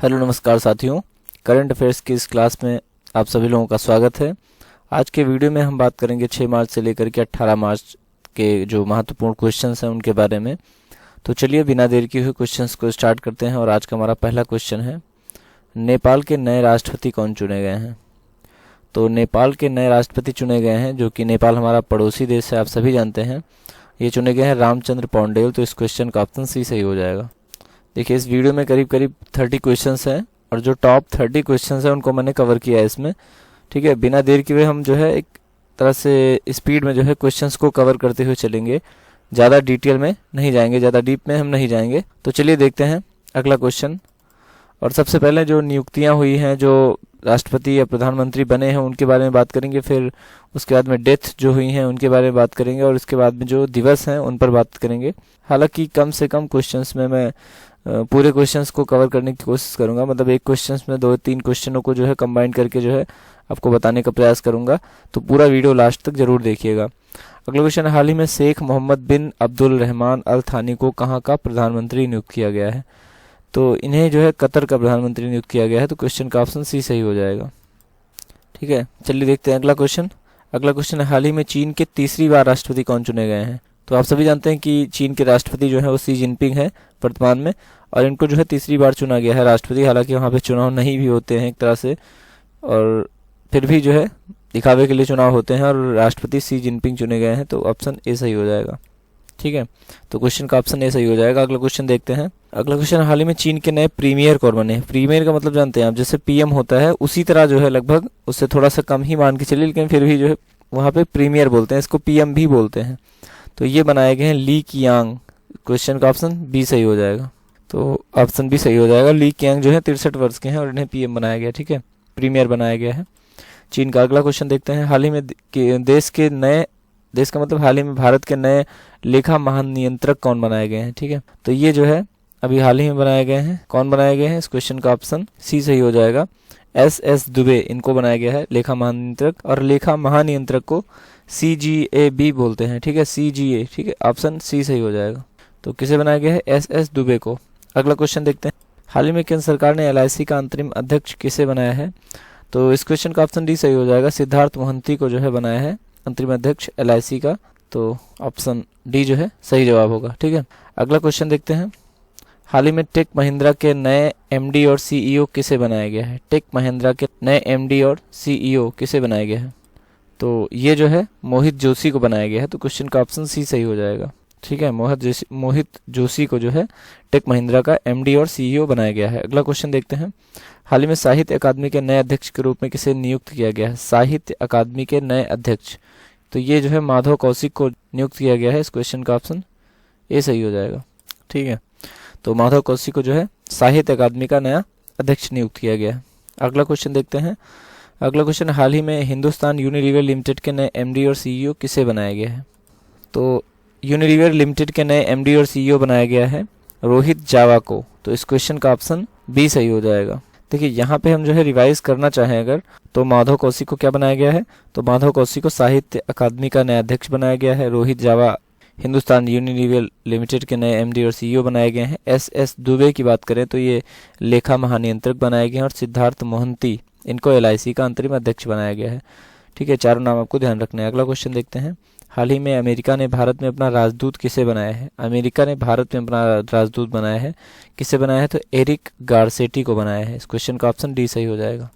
Hello नमस्कार साथियों, current affairs की इस क्लास में आप सभी लोगों का स्वागत है। आज के वीडियो में हम बात करेंगे 6 मार्च से लेकर के 18 मार्च के जो महत्वपूर्ण क्वेश्चंस हैं उनके बारे में। तो चलिए बिना देर किए हुए क्वेश्चंस को स्टार्ट करते हैं। और आज का हमारा पहला क्वेश्चन है, नेपाल के नए राष्ट्रपति कौन चुने गए हैं। तो नेपाल के नए राष्ट्रपति चुने गए हैं, जो कि नेपाल हमारा पड़ोसी देश है, आप सभी जानते हैं। ये चुने गए हैं रामचंद्र पौंडेल। तो इस क्वेश्चन का ऑप्शन सी सही हो जाएगा। देखिए, इस वीडियो में करीब करीब 30 क्वेश्चंस हैं और जो टॉप 30 क्वेश्चंस हैं उनको मैंने कवर किया है इसमें। ठीक है, बिना देर किए हुए हम जो है एक तरह से स्पीड में जो है क्वेश्चंस को कवर करते हुए चलेंगे। ज़्यादा डिटेल में नहीं जाएंगे, ज़्यादा डीप में हम नहीं जाएंगे। तो चलिए देखते हैं अगला क्वेश्चन। और सबसे पहले जो नियुक्तियाँ हुई हैं, जो राष्ट्रपति या प्रधानमंत्री बने हैं उनके बारे में बात करेंगे। फिर उसके बाद में डेथ जो हुई हैं उनके बारे में बात करेंगे और उसके बाद में जो दिवस हैं उन पर बात करेंगे। हालांकि कम से कम क्वेश्चंस में मैं पूरे क्वेश्चंस को कवर करने की कोशिश करूंगा। मतलब एक क्वेश्चंस में 2-3 क्वेश्चनों को जो है कंबाइन करके जो है आपको बताने का प्रयास करूंगा। तो पूरा वीडियो लास्ट तक जरूर देखिएगा। अगला क्वेश्चन, हाल ही में शेख मोहम्मद बिन अब्दुल रहमान अल थानी को कहाँ का प्रधानमंत्री नियुक्त किया गया है। तो इन्हें जो है कतर का प्रधानमंत्री नियुक्त किया गया है। तो क्वेश्चन का ऑप्शन सी सही हो जाएगा। ठीक है, चलिए देखते हैं अगला क्वेश्चन। अगला क्वेश्चन है, हाल ही में चीन के तीसरी बार राष्ट्रपति कौन चुने गए हैं। तो आप सभी जानते हैं कि चीन के राष्ट्रपति जो है वो शी जिनपिंग है वर्तमान में, और इनको जो है तीसरी बार चुना गया है राष्ट्रपति। हालांकि वहाँ पे चुनाव नहीं भी होते हैं एक तरह से, और फिर भी जो है दिखावे के लिए चुनाव होते हैं और राष्ट्रपति शी जिनपिंग चुने गए हैं। तो ऑप्शन ए सही हो जाएगा। ठीक है, तो क्वेश्चन का ऑप्शन ए सही हो जाएगा। अगला क्वेश्चन देखते हैं। अगला क्वेश्चन, हाल ही में चीन के नए प्रीमियर कौन बने। प्रीमियर का मतलब जानते हैं आप, जैसे पीएम होता है उसी तरह जो है, लगभग उससे थोड़ा सा कम ही मान के चलिए, लेकिन फिर भी जो है वहाँ पे प्रीमियर बोलते हैं, इसको पीएम भी बोलते हैं। तो ये बनाए गए हैं ली कियांग। क्वेश्चन का ऑप्शन बी सही हो जाएगा। तो ऑप्शन बी सही हो जाएगा। ली कियांग जो है 63 वर्ष के हैं और इन्हें पीएम बनाया गया। ठीक है, प्रीमियर बनाया गया है चीन का। अगला क्वेश्चन देखते हैं, हाल ही में देश का मतलब हाल ही में भारत के नए लेखा महानियंत्रक कौन बनाए गए हैं। ठीक है, तो ये जो है अभी हाल ही में बनाए गए हैं। कौन बनाए गए हैं, इस क्वेश्चन का ऑप्शन सी सही हो जाएगा। एस दुबे इनको बनाया गया है लेखा महानियंत्रक, और लेखा महानियंत्रक को CGAB बोलते हैं। ठीक है, CGA। ठीक है, ऑप्शन सी सही हो जाएगा। तो किसे बनाया गया है, एस दुबे को। अगला क्वेश्चन देखते हैं, हाल ही में केंद्र सरकार ने LIC का अंतरिम अध्यक्ष किसे बनाया है। तो इस क्वेश्चन का ऑप्शन डी सही हो जाएगा। सिद्धार्थ मोहंती को जो है बनाया है अंतरिम अध्यक्ष LIC का। तो ऑप्शन डी जो है सही जवाब होगा। ठीक है, अगला क्वेश्चन देखते हैं, हाल ही में टेक महिंद्रा के नए MD और CEO किसे बनाया गया है। टेक महिंद्रा के नए MD और CEO किसे बनाया गया है। तो ये जो है मोहित जोशी को बनाया गया है। तो क्वेश्चन का ऑप्शन सी सही हो जाएगा। ठीक है, मोहित जोशी को जो है टेक महिंद्रा का MD और CEO बनाया गया है। अगला क्वेश्चन देखते हैं, हाल ही में साहित्य अकादमी के नए अध्यक्ष के रूप में किसे नियुक्त किया गया है। साहित्य अकादमी के नए अध्यक्ष, तो ये जो है माधव कौशिक को नियुक्त किया गया है। इस क्वेश्चन का ऑप्शन ए सही हो जाएगा। ठीक है, तो माधव कौशिक को जो है साहित्य अकादमी का नया अध्यक्ष नियुक्त किया गया है। अगला क्वेश्चन देखते हैं। अगला क्वेश्चन, हाल ही में हिंदुस्तान यूनिलीवर लिमिटेड के नए MD और CEO किसे बनाया गया है। तो यूनिलीवर लिमिटेड के नए MD और CEO बनाया गया है रोहित जावा को। तो इस क्वेश्चन का ऑप्शन बी सही हो जाएगा। देखिए, यहाँ पे हम जो है रिवाइज करना चाहें अगर, तो माधव कौशिक को क्या बनाया गया है, तो माधव कौशिक को साहित्य अकादमी का नया अध्यक्ष बनाया गया है। रोहित जावा हिंदुस्तान यूनिलीवर लिमिटेड के नए MD और CEO बनाए गए हैं। एस दुबे की बात करें तो ये लेखा महानियंत्रक बनाए गए हैं, और सिद्धार्थ मोहंती इनको LIC का अंतरिम अध्यक्ष बनाया गया है। ठीक है, चारों नाम आपको ध्यान रखना है। अगला क्वेश्चन देखते हैं, हाल ही में अमेरिका ने भारत में अपना राजदूत किसे बनाया है। अमेरिका ने भारत में अपना राजदूत बनाया है, किसे बनाया है, तो एरिक गारसेटी को बनाया है। इस क्वेश्चन का ऑप्शन डी सही हो जाएगा।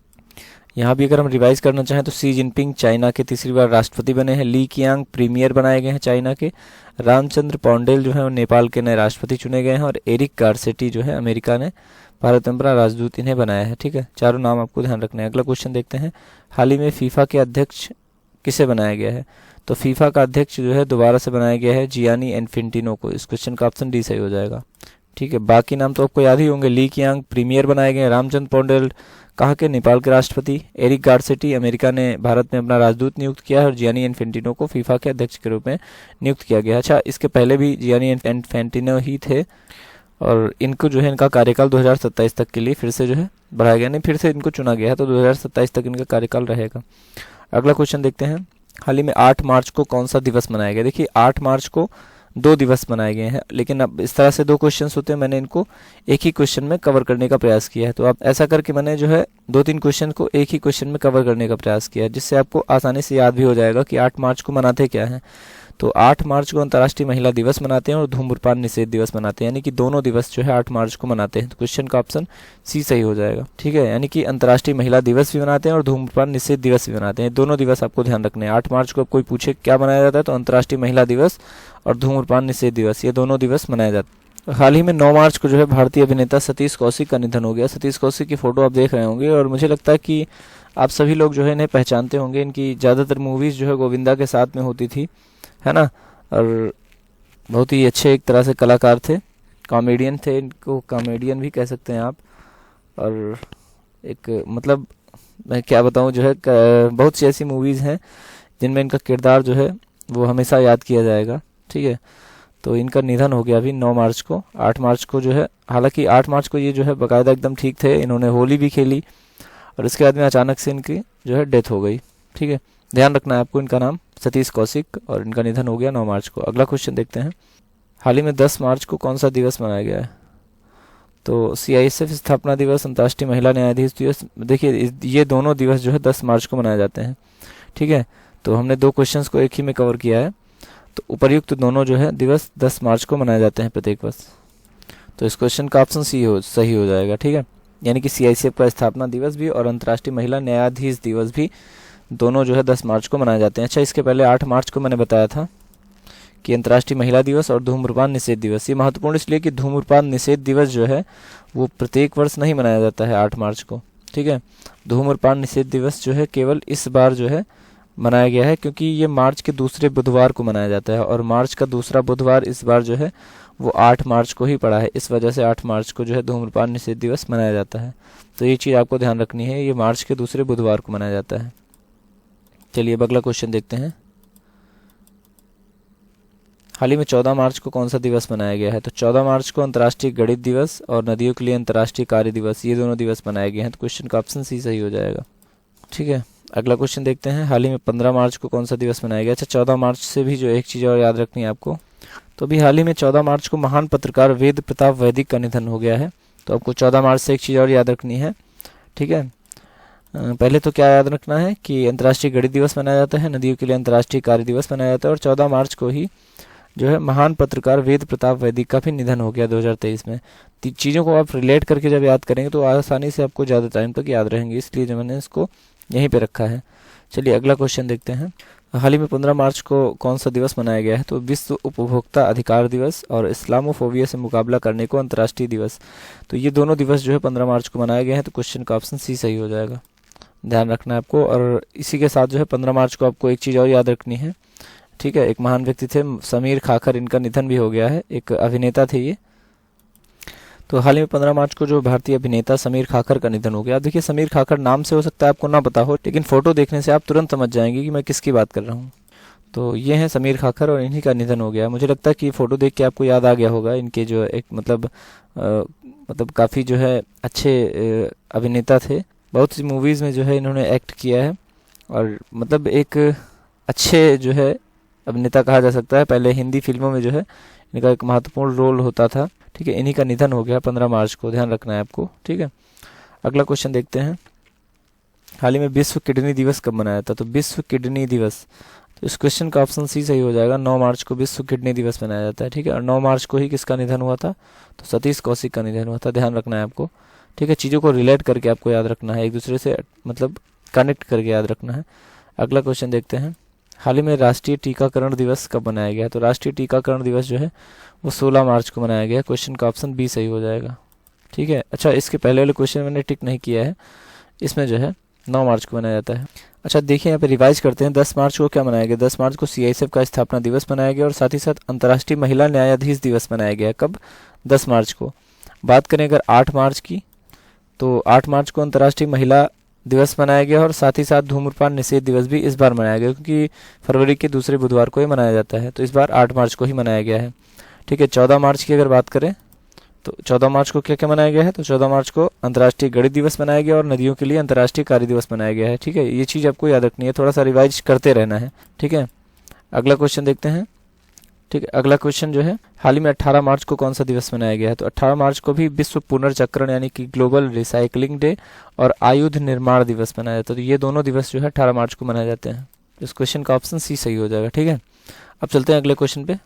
यहाँ भी अगर हम रिवाइज करना चाहें तो शी जिनपिंग चाइना के तीसरी बार राष्ट्रपति बने हैं। ली कियांग प्रीमियर बनाए गए हैं चाइना के। रामचंद्र पौंडेल जो है वो नेपाल के नए राष्ट्रपति चुने गए हैं, और एरिक गारसेटी जो है अमेरिका ने भारत में अपना राजदूत इन्हें बनाया है। ठीक है, चारों नाम आपको ध्यान रखना है। अगला क्वेश्चन देखते हैं, हाल ही में फीफा के अध्यक्ष किसे बनाया गया है। तो फीफा का अध्यक्ष जो है दोबारा से बनाया गया है जियानी इन्फेंटिनो को। इस क्वेश्चन का ऑप्शन डी सही हो जाएगा। ठीक है, बाकी नाम तो आपको याद ही होंगे। ली कियांग प्रीमियर बनाए गए, रामचंद्र पौंडेल कहाँ के, नेपाल के राष्ट्रपति। एरिक गारसेटी अमेरिका ने भारत में अपना राजदूत नियुक्त किया है, और जियानी इन्फेंटिनो को फीफा के अध्यक्ष के रूप में नियुक्त किया गया। अच्छा, इसके पहले भी जियानी इन्फेंटिनो ही थे, और इनको जो है इनका कार्यकाल 2027 तक के लिए फिर से जो है बढ़ाया गया, नहीं फिर से इनको चुना गया है, तो 2027 तक इनका कार्यकाल रहेगा। अगला क्वेश्चन देखते हैं, हाल ही में 8 मार्च को कौन सा दिवस मनाया गया। देखिए, 8 मार्च को 2 दिवस बनाए गए हैं। लेकिन अब इस तरह से 2 क्वेश्चंस होते हैं, मैंने इनको एक ही क्वेश्चन में कवर करने का प्रयास किया है। तो आप ऐसा करके मैंने जो है 2-3 क्वेश्चन को एक ही क्वेश्चन में कवर करने का प्रयास किया है, जिससे आपको आसानी से याद भी हो जाएगा कि 8 मार्च को मनाते क्या हैं। तो 8 मार्च को अंतर्राष्ट्रीय महिला दिवस मनाते हैं और धूम्रपान निषेध दिवस मनाते हैं, यानी कि दोनों दिवस जो है 8 मार्च को मनाते हैं। तो क्वेश्चन का ऑप्शन सी सही हो जाएगा। ठीक है, यानी कि अंतर्राष्ट्रीय महिला दिवस भी मनाते हैं और धूम्रपान निषेध दिवस भी मनाते हैं। दोनों दिवस आपको ध्यान रखने हैं। 8 मार्च को कोई पूछे क्या मनाया जाता है, तो अंतर्राष्ट्रीय महिला दिवस और धूम्रपान निषेध दिवस, ये दोनों दिवस मनाए जाते हैं। हाल ही में 9 मार्च को जो है भारतीय अभिनेता सतीश कौशिक का निधन हो गया। सतीश कौशिक की फोटो आप देख रहे होंगे और मुझे लगता है कि आप सभी लोग जो है इन्हें पहचानते होंगे। इनकी ज़्यादातर मूवीज़ जो है गोविंदा के साथ में होती थी, है ना। और बहुत ही अच्छे एक तरह से कलाकार थे, कॉमेडियन थे, इनको कॉमेडियन भी कह सकते हैं आप। और एक मतलब मैं क्या बताऊं, जो है बहुत सी ऐसी मूवीज़ हैं जिनमें इनका किरदार जो है वो हमेशा याद किया जाएगा। ठीक है, तो इनका निधन हो गया अभी 9 मार्च को। 8 मार्च को जो है, हालांकि 8 मार्च को ये जो है बाकायदा एकदम ठीक थे, इन्होंने होली भी खेली और इसके बाद में अचानक से इनकी जो है डेथ हो गई। ठीक है, ध्यान रखना है आपको, इनका नाम सतीश कौशिक और इनका निधन हो गया 9 मार्च को। अगला क्वेश्चन देखते हैं, हाल ही में 10 मार्च को कौन सा दिवस मनाया गया है। तो CISF स्थापना दिवस, अंतर्राष्ट्रीय महिला न्यायाधीश दिवस। देखिए ये दोनों दिवस जो है 10 मार्च को मनाए जाते हैं। ठीक है, तो हमने 2 क्वेश्चंस को एक ही में कवर किया है। तो उपर्युक्त दोनों जो है दिवस 10 मार्च को मनाए जाते हैं प्रत्येक वर्ष। तो इस क्वेश्चन का ऑप्शन सही हो जाएगा। ठीक है, यानी कि CISF का स्थापना दिवस भी और अंतर्राष्ट्रीय महिला न्यायाधीश दिवस भी दोनों जो है 10 मार्च को मनाए जाते हैं। अच्छा, इसके पहले 8 मार्च को मैंने बताया था कि अंतर्राष्ट्रीय महिला दिवस और धूम्रपान निषेध दिवस। ये महत्वपूर्ण इसलिए कि धूम्रपान निषेध दिवस जो है वो प्रत्येक वर्ष नहीं मनाया जाता है 8 मार्च को। ठीक है, धूम्रपान निषेध दिवस जो है केवल इस बार जो है मनाया गया है, क्योंकि ये मार्च के दूसरे बुधवार को मनाया जाता है और मार्च का दूसरा बुधवार इस बार जो है वो 8 मार्च को ही पड़ा है। इस वजह से 8 मार्च को जो है धूम्रपान निषेध दिवस मनाया जाता है। तो ये चीज़ आपको ध्यान रखनी है, ये मार्च के दूसरे बुधवार को मनाया जाता है। चलिए अब अगला क्वेश्चन देखते हैं, हाल ही में 14 मार्च को कौन सा दिवस मनाया गया है। तो 14 मार्च को अंतर्राष्ट्रीय गणित दिवस और नदियों के लिए अंतर्राष्ट्रीय कार्य दिवस, ये दोनों दिवस मनाए गए हैं। तो क्वेश्चन का ऑप्शन सी सही हो जाएगा। ठीक है, अगला क्वेश्चन देखते हैं, हाल ही में 15 मार्च को कौन सा दिवस मनाया गया। अच्छा, 14 मार्च से भी जो एक चीज़ और याद रखनी है आपको, तो अभी हाल ही में 14 मार्च को महान पत्रकार वेद प्रताप वैदिक का निधन हो गया है। तो आपको 14 मार्च से एक चीज़ और याद रखनी है। ठीक है, पहले तो क्या याद रखना है कि अंतर्राष्ट्रीय गणित दिवस मनाया जाता है, नदियों के लिए अंतर्राष्ट्रीय कार्य दिवस मनाया जाता है और 14 मार्च को ही जो है महान पत्रकार वेद प्रताप वैदिक का भी निधन हो गया 2023 में। चीज़ों को आप रिलेट करके जब याद करेंगे तो आसानी से आपको ज़्यादा टाइम तक याद रहेंगे, इसलिए जो मैंने इसको यहीं पे रखा है। चलिए अगला क्वेश्चन देखते हैं, हाल ही में 15 मार्च को कौन सा दिवस मनाया गया है। तो विश्व उपभोक्ता अधिकार दिवस और इस्लामोफोबिया से मुकाबला करने को अंतर्राष्ट्रीय दिवस। तो ये दोनों दिवस जो है 15 मार्च को मनाए गए हैं। तो क्वेश्चन का ऑप्शन सी सही हो जाएगा, ध्यान रखना है आपको। और इसी के साथ जो है 15 मार्च को आपको एक चीज़ और याद रखनी है। ठीक है, एक महान व्यक्ति थे समीर खाकर, इनका निधन भी हो गया है, एक अभिनेता थे ये। तो हाल ही में 15 मार्च को जो भारतीय अभिनेता समीर खाकर का निधन हो गया। अब देखिए समीर खाकर नाम से हो सकता है आपको ना पता हो, लेकिन फोटो देखने से आप तुरंत समझ जाएंगे कि मैं किसकी बात कर रहा हूँ। तो ये हैं समीर खाकर और इन्हीं का निधन हो गया। मुझे लगता है कि फोटो देख के आपको याद आ गया होगा, इनके जो एक मतलब काफ़ी जो है अच्छे अभिनेता थे, बहुत सी मूवीज़ में जो है इन्होंने एक्ट किया है और मतलब एक अच्छे जो है अभिनेता कहा जा सकता है। पहले हिंदी फिल्मों में जो है इनका एक महत्वपूर्ण रोल होता था। ठीक है, इन्हीं का निधन हो गया 15 मार्च को, ध्यान रखना है आपको। ठीक है, अगला क्वेश्चन देखते हैं, हाल ही में विश्व किडनी दिवस कब मनाया था। तो विश्व किडनी दिवस, तो इस क्वेश्चन का ऑप्शन सी सही हो जाएगा। 9 मार्च को विश्व किडनी दिवस मनाया जाता है। ठीक है, और 9 मार्च को ही किसका निधन हुआ था, तो सतीश कौशिक का निधन हुआ था, ध्यान रखना है आपको। ठीक है, चीज़ों को रिलेट करके आपको याद रखना है, एक दूसरे से मतलब कनेक्ट करके याद रखना है। अगला क्वेश्चन देखते हैं, हाल ही में राष्ट्रीय टीकाकरण दिवस कब मनाया गया। तो राष्ट्रीय टीकाकरण दिवस जो है वो 16 मार्च को मनाया गया। क्वेश्चन का ऑप्शन बी सही हो जाएगा। ठीक है, अच्छा इसके पहले वाले क्वेश्चन मैंने टिक नहीं किया है, इसमें जो है 9 मार्च को मनाया जाता है। अच्छा देखिए यहाँ पे रिवाइज करते हैं, 10 मार्च को क्या मनाया गया। 10 मार्च को CISF का स्थापना दिवस मनाया गया और साथ ही साथ अंतर्राष्ट्रीय महिला न्यायाधीश दिवस मनाया गया। कब, 10 मार्च को। बात करें अगर 8 मार्च की, तो 8 मार्च को अंतर्राष्ट्रीय महिला दिवस मनाया गया और साथ ही साथ धूम्रपान निषेध दिवस भी इस बार मनाया गया, क्योंकि फरवरी के दूसरे बुधवार को ही मनाया जाता है, तो इस बार 8 मार्च को ही मनाया गया है। ठीक है, 14 मार्च की अगर बात करें तो 14 मार्च को क्या क्या मनाया गया है। तो 14 मार्च को अंतर्राष्ट्रीय गणित दिवस मनाया गया और नदियों के लिए अंतर्राष्ट्रीय कार्य दिवस मनाया गया है। ठीक है, ये चीज़ आपको याद रखनी है, थोड़ा सा रिवाइज करते रहना है। ठीक है, अगला क्वेश्चन देखते हैं, ठीक है, अगला क्वेश्चन जो है, हाल ही में 18 मार्च को कौन सा दिवस मनाया गया है? तो 18 मार्च को भी विश्व पुनर्चक्रण यानी कि ग्लोबल रिसाइकलिंग डे और आयुध निर्माण दिवस मनाया जाता है। तो ये दोनों दिवस जो है 18 मार्च को मनाए जाते हैं। इस क्वेश्चन का ऑप्शन सी सही हो जाएगा। ठीक है, अब चलते हैं अगले क्वेश्चन पे।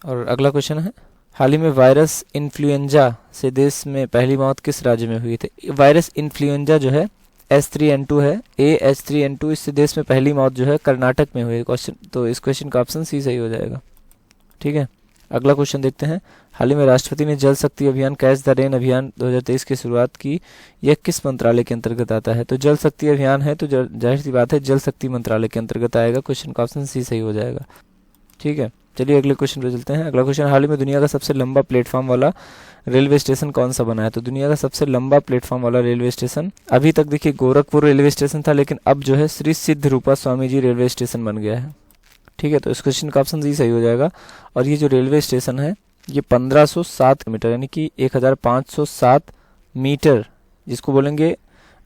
और अगला क्वेश्चन है, हाल ही में वायरस इन्फ्लुएंजा से देश में पहली मौत किस राज्य में हुई थी? वायरस इन्फ्लुएंजा जो है H3N2 है, H3N2, इससे देश में पहली मौत जो है कर्नाटक में हुई है। क्वेश्चन, तो इस क्वेश्चन का ऑप्शन सी सही हो जाएगा। ठीक है, अगला क्वेश्चन देखते हैं, हाल ही में राष्ट्रपति ने जल शक्ति अभियान कैच द रेन अभियान 2023 की शुरुआत की, यह किस मंत्रालय के अंतर्गत आता है? तो जल शक्ति अभियान है, तो जाहिर सी बात है जल शक्ति मंत्रालय के अंतर्गत आएगा। क्वेश्चन का ऑप्शन सी सही हो जाएगा। ठीक है, चलिए अगले क्वेश्चन पे चलते हैं। अगला क्वेश्चन, हाल ही में दुनिया का सबसे लंबा प्लेटफॉर्म वाला रेलवे स्टेशन कौन सा बना है? तो दुनिया का सबसे लंबा प्लेटफॉर्म वाला रेलवे स्टेशन अभी तक देखिए गोरखपुर रेलवे स्टेशन था, लेकिन अब जो है श्री सिद्ध रूपा स्वामी जी रेलवे स्टेशन बन गया है। ठीक है, तो इस क्वेश्चन का ऑप्शन सी सही हो जाएगा। और ये जो रेलवे स्टेशन है ये 1507 मीटर यानी कि 1507 मीटर, जिसको बोलेंगे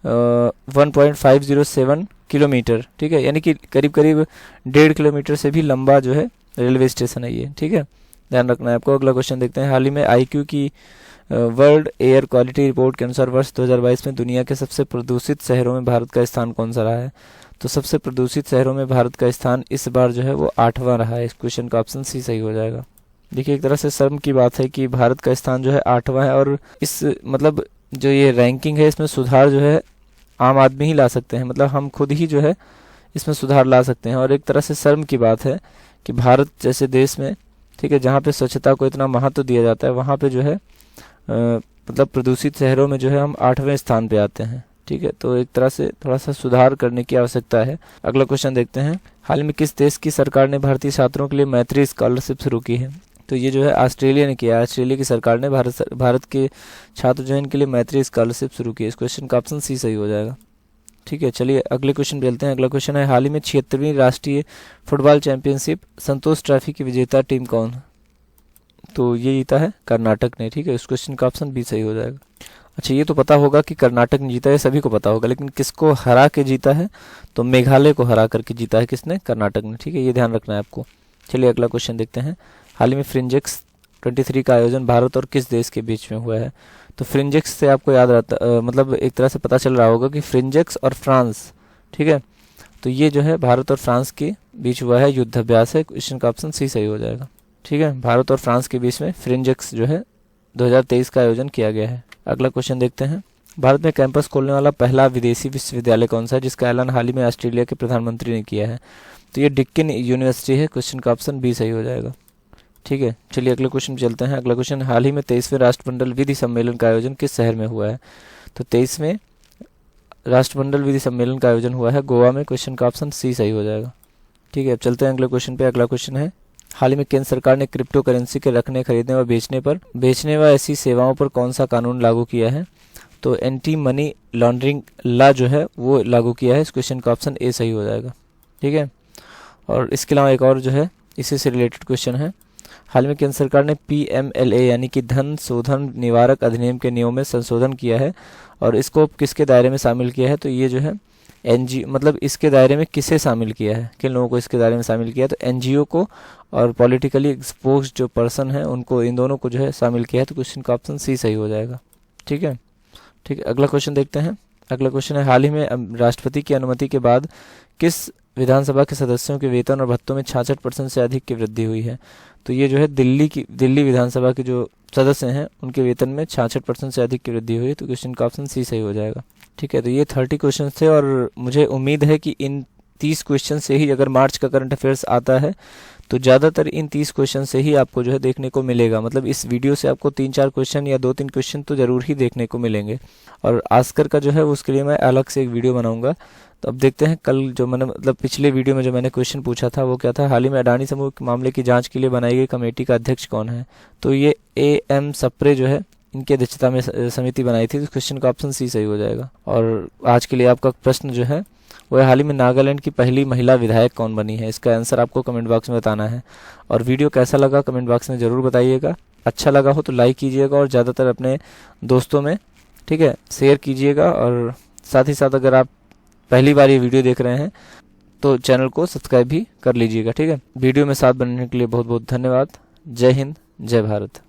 1.507 किलोमीटर, ठीक है, यानी कि करीब करीब 1.5 किलोमीटर से भी लंबा जो है रेलवे स्टेशन है ये। ठीक है, ध्यान रखना है आपको। अगला क्वेश्चन देखते हैं, हाल ही में IQ की वर्ल्ड एयर क्वालिटी रिपोर्ट के अनुसार वर्ष 2022 में दुनिया के सबसे प्रदूषित शहरों में भारत का स्थान कौन सा रहा है? तो सबसे प्रदूषित शहरों में भारत का स्थान इस बार जो है वो 8वां रहा है। इस क्वेश्चन का ऑप्शन सी सही हो जाएगा। देखिए, एक तरह से शर्म की बात है कि भारत का स्थान जो है 8वां है, और इस मतलब जो ये रैंकिंग है इसमें सुधार जो है आम आदमी ही ला सकते हैं, मतलब हम खुद ही जो है इसमें सुधार ला सकते हैं। और एक तरह से शर्म की बात है कि भारत जैसे देश में, ठीक है, जहाँ पे स्वच्छता को इतना महत्व दिया जाता है, वहाँ पे जो है मतलब प्रदूषित शहरों में जो है हम 8वें स्थान पे आते हैं। ठीक है, तो एक तरह से थोड़ा सा सुधार करने की आवश्यकता है। अगला क्वेश्चन देखते हैं, हाल में किस देश की सरकार ने भारतीय छात्रों के लिए मैत्री स्कॉलरशिप शुरू की है? तो ये जो है ऑस्ट्रेलिया ने किया है। ऑस्ट्रेलिया की सरकार ने भारत के छात्र जो है इनके लिए मैत्री स्कॉलरशिप शुरू की है। इस क्वेश्चन का ऑप्शन सी सही हो जाएगा। ठीक है, चलिए अगले क्वेश्चन पे चलते हैं। अगला क्वेश्चन है, हाल ही में 76वीं राष्ट्रीय फुटबॉल चैंपियनशिप संतोष ट्रॉफी की विजेता टीम कौन? तो ये जीता है कर्नाटक ने। ठीक है, इस क्वेश्चन का ऑप्शन बी सही हो जाएगा। अच्छा, ये तो पता होगा कि कर्नाटक ने जीता है, सभी को पता होगा, लेकिन किसको हरा के जीता है? तो मेघालय को हरा करके जीता है। किसने? कर्नाटक ने। ठीक है, ये ध्यान रखना है आपको। चलिए अगला क्वेश्चन देखते हैं, हाल ही में फ्रिंजेक्स 23 का आयोजन भारत और किस देश के बीच में हुआ है? तो फ्रिंजेक्स से आपको याद रहता मतलब एक तरह से पता चल रहा होगा कि फ्रिंजेक्स और फ्रांस, ठीक है, तो ये जो है भारत और फ्रांस के बीच हुआ है युद्धाभ्यास है। क्वेश्चन का ऑप्शन सी सही हो जाएगा। ठीक है, भारत और फ्रांस के बीच में फ्रिंजेक्स जो है 2023 का आयोजन किया गया है। अगला क्वेश्चन देखते हैं, भारत में कैंपस खोलने वाला पहला विदेशी विश्वविद्यालय कौन सा है, जिसका ऐलान हाल ही में ऑस्ट्रेलिया के प्रधानमंत्री ने किया है? तो ये डिक्किन यूनिवर्सिटी है। क्वेश्चन का ऑप्शन बी सही हो जाएगा। ठीक है, चलिए अगले क्वेश्चन चलते हैं। अगला क्वेश्चन, हाल ही में 23वें राष्ट्रमंडल विधि सम्मेलन का आयोजन किस शहर में हुआ है? तो 23वें राष्ट्रमंडल विधि सम्मेलन का आयोजन हुआ है गोवा में। क्वेश्चन का ऑप्शन सी सही हो जाएगा। ठीक है, अब चलते हैं अगले क्वेश्चन पे। अगला क्वेश्चन है, हाल ही में केंद्र सरकार ने क्रिप्टो करेंसी के रखने, खरीदने व बेचने व ऐसी सेवाओं पर कौन सा कानून लागू किया है? तो एंटी मनी लॉन्ड्रिंग लॉ जो है वो लागू किया है। इस क्वेश्चन का ऑप्शन ए सही हो जाएगा। ठीक है, और इसके अलावा एक और जो है इसी से रिलेटेड क्वेश्चन है, हाल में केंद्र सरकार ने PMLA यानी कि धन शोधन निवारक अधिनियम के नियमों में संशोधन किया है, और इसको किसके दायरे में शामिल किया है? तो ये जो है NGO, मतलब इसके दायरे में किसे शामिल किया है, किन लोगों को इसके दायरे में शामिल किया है? तो NGO को और पॉलिटिकली एक्सपोज जो पर्सन है उनको, इन दोनों को जो है शामिल किया है। तो क्वेश्चन का ऑप्शन सी सही हो जाएगा। ठीक है, ठीक है, अगला क्वेश्चन देखते हैं। अगला क्वेश्चन है, हाल ही में राष्ट्रपति की अनुमति के बाद किस विधानसभा के सदस्यों के वेतन और भत्तों में 66% से अधिक की वृद्धि हुई है? तो ये जो है दिल्ली विधानसभा के जो सदस्य हैं उनके वेतन में 66% से अधिक की वृद्धि हुई है। तो क्वेश्चन का ऑप्शन सी सही हो जाएगा। ठीक है, तो ये 30 क्वेश्चन थे, और मुझे उम्मीद है कि इन 30 क्वेश्चन से ही, अगर मार्च का करंट अफेयर्स आता है तो ज़्यादातर इन 30 क्वेश्चन से ही आपको जो है देखने को मिलेगा। मतलब इस वीडियो से आपको 3-4 क्वेश्चन या 2-3 क्वेश्चन तो ज़रूर ही देखने को मिलेंगे। और आस्कर का जो है उसके लिए मैं अलग से एक वीडियो बनाऊंगा। तो अब देखते हैं, कल जो मैंने मतलब पिछले वीडियो में जो मैंने क्वेश्चन पूछा था वो क्या था, हाल ही में अडानी समूह के मामले की जांच के लिए बनाई गई कमेटी का अध्यक्ष कौन है? तो ये AM सप्रे जो है इनकी अध्यक्षता में समिति बनाई थी। तो क्वेश्चन का ऑप्शन सी सही हो जाएगा। और आज के लिए आपका प्रश्न जो है वह, हाल ही में नागालैंड की पहली महिला विधायक कौन बनी है? इसका आंसर आपको कमेंट बॉक्स में बताना है। और वीडियो कैसा लगा कमेंट बॉक्स में ज़रूर बताइएगा। अच्छा लगा हो तो लाइक कीजिएगा, और ज़्यादातर अपने दोस्तों में, ठीक है, शेयर कीजिएगा। और साथ ही साथ अगर आप पहली बार ये वीडियो देख रहे हैं तो चैनल को सब्सक्राइब भी कर लीजिएगा। ठीक है, वीडियो में साथ बनने के लिए बहुत बहुत धन्यवाद। जय हिंद, जय भारत।